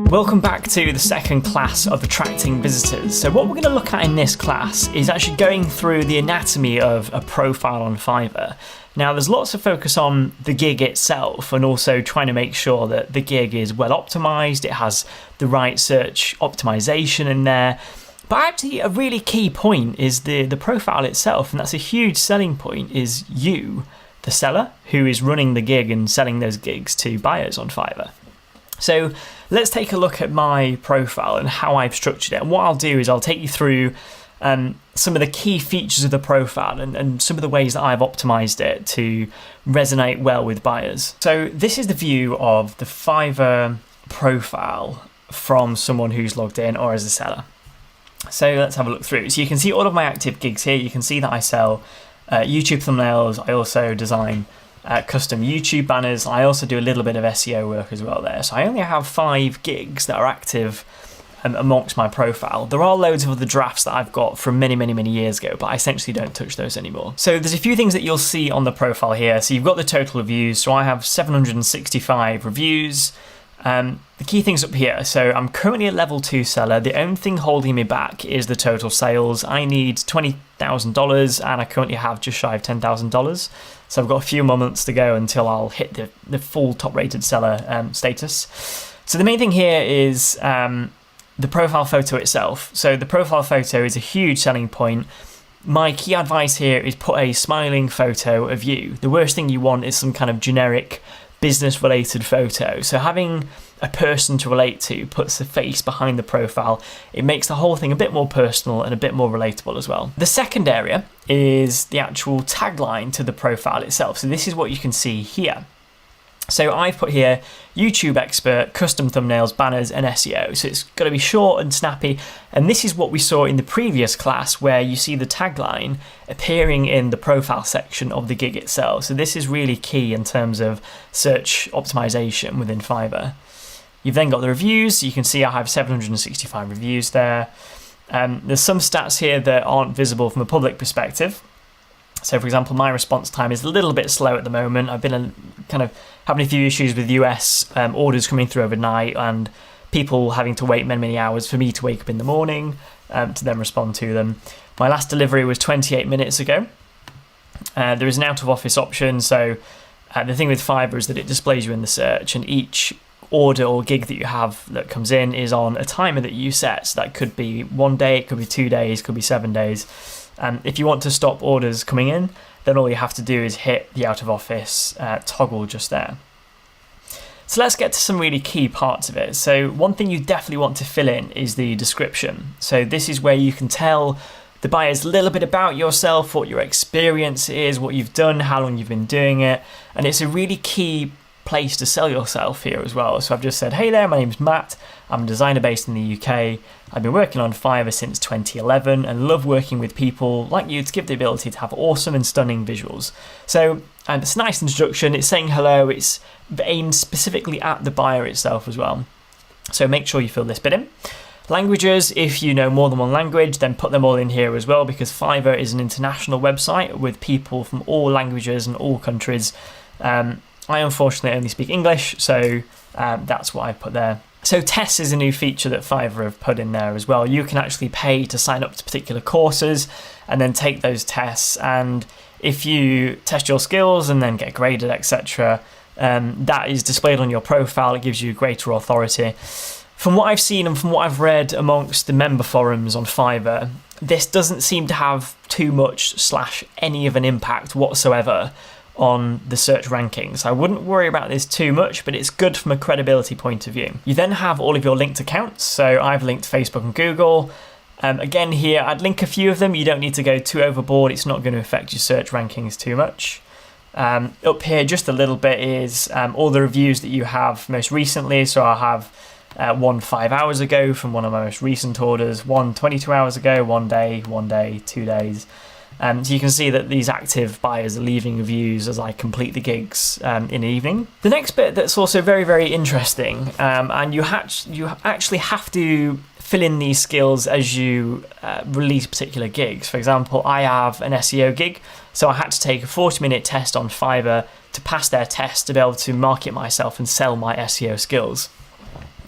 Welcome back to the second class of attracting visitors. So what we're going to look at in this class is actually going through the anatomy of a profile on Fiverr. Now there's lots of focus on the gig itself and also trying to make sure that the gig is well optimized, it has the right search optimization in there. But actually a really key point is the profile itself, and that's a huge selling point, is you, the seller, who is running the gig and selling those gigs to buyers on Fiverr. So let's take a look at my profile and how I've structured it. And what I'll do is I'll take you through some of the key features of the profile and some of the ways that I've optimized it to resonate well with buyers. So this is the view of the Fiverr profile from someone who's logged in or as a seller. So let's have a look through. So you can see all of my active gigs here. You can see that I sell YouTube thumbnails. I also design custom YouTube banners. I also do a little bit of SEO work as well there. So I only have 5 gigs that are active amongst my profile. There are loads of other drafts that I've got from many years ago, but I essentially don't touch those anymore. So there's a few things that you'll see on the profile here. So you've got the total reviews. So I have 765 reviews. The key things up here, so I'm currently a level 2 seller. The only thing holding me back is the total sales. I need $20,000 and I currently have just shy of $10,000. So I've got a few more months to go until I'll hit the full top rated seller status. So the main thing here is the profile photo itself. So the profile photo is a huge selling point. My key advice here is put a smiling photo of you. The worst thing you want is some kind of generic business related photo. So having a person to relate to puts the face behind the profile. It makes the whole thing a bit more personal and a bit more relatable as well. The second area is the actual tagline to the profile itself. So this is what you can see here. So I've put here YouTube expert, custom thumbnails, banners and SEO. So it's got to be short and snappy. And this is what we saw in the previous class where you see the tagline appearing in the profile section of the gig itself. So this is really key in terms of search optimization within Fiverr. You've then got the reviews. You can see I have 765 reviews there. There's some stats here that aren't visible from a public perspective. So, for example, my response time is a little bit slow at the moment. I've been kind of having a few issues with US orders coming through overnight and people having to wait many hours for me to wake up in the morning to then respond to them. My last delivery was 28 minutes ago. There is an out-of-office option. So the thing with Fiverr is that it displays you in the search, and each order or gig that you have that comes in is on a timer that you set. So that could be 1 day, it could be 2 days, could be 7 days. If you want to stop orders coming in, then all you have to do is hit the out of office toggle just there. So let's get to some really key parts of it. So one thing you definitely want to fill in is the description. So this is where you can tell the buyers a little bit about yourself, what your experience is, what you've done, how long you've been doing it. And it's a really key place to sell yourself here as well. So I've just said, hey there, my name's Matt. I'm a designer based in the UK. I've been working on Fiverr since 2011 and love working with people like you to give the ability to have awesome and stunning visuals. So it's a nice introduction. It's saying hello. It's aimed specifically at the buyer itself as well. So make sure you fill this bit in. Languages, if you know more than one language, then put them all in here as well, because Fiverr is an international website with people from all languages and all countries. I unfortunately only speak English, so that's what I put there. So tests is a new feature that Fiverr have put in there as well. You can actually pay to sign up to particular courses and then take those tests. And if you test your skills and then get graded, etc., that is displayed on your profile. It gives you greater authority. From what I've seen and from what I've read amongst the member forums on Fiverr, this doesn't seem to have too much / any of an impact whatsoever on the search rankings. I wouldn't worry about this too much, but it's good from a credibility point of view. You then have all of your linked accounts. So I've linked Facebook and Google. Again here, I'd link a few of them. You don't need to go too overboard. It's not going to affect your search rankings too much. Up here, just a little bit is all the reviews that you have most recently. So I have one 5 hours ago from one of my most recent orders, one 22 hours ago, 1 day, 1 day, 2 days. So you can see that these active buyers are leaving reviews as I complete the gigs in the evening. The next bit that's also very interesting, and you actually have to fill in these skills as you release particular gigs. For example, I have an SEO gig, so I had to take a 40-minute test on Fiverr to pass their test to be able to market myself and sell my SEO skills.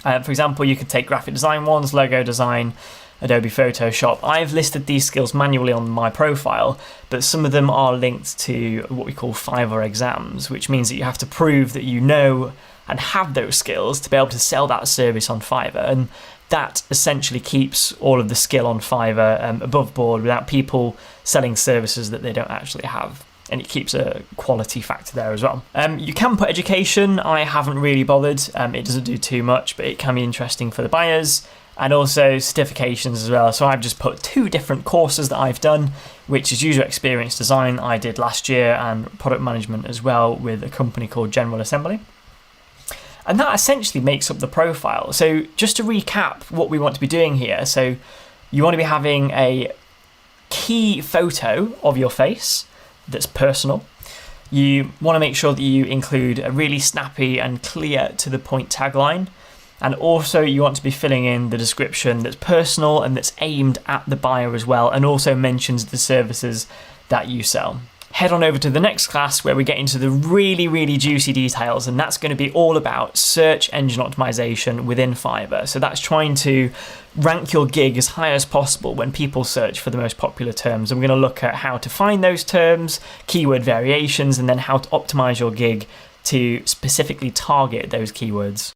For example, you could take graphic design ones, logo design, Adobe Photoshop. I've listed these skills manually on my profile, but some of them are linked to what we call Fiverr exams, which means that you have to prove that you know and have those skills to be able to sell that service on Fiverr. And that essentially keeps all of the skill on Fiverr above board without people selling services that they don't actually have. And it keeps a quality factor there as well. You can put education. I haven't really bothered. It doesn't do too much, but it can be interesting for the buyers. And also certifications as well. So I've just put 2 different courses that I've done, which is user experience design I did last year, and product management as well with a company called General Assembly. And that essentially makes up the profile. So just to recap what we want to be doing here. So you want to be having a key photo of your face that's personal. You want to make sure that you include a really snappy and clear to the point tagline. And also you want to be filling in the description that's personal and that's aimed at the buyer as well, and also mentions the services that you sell. Head on over to the next class where we get into the really, really juicy details, and that's going to be all about search engine optimization within Fiverr. So that's trying to rank your gig as high as possible when people search for the most popular terms. And we're going to look at how to find those terms, keyword variations, and then how to optimize your gig to specifically target those keywords.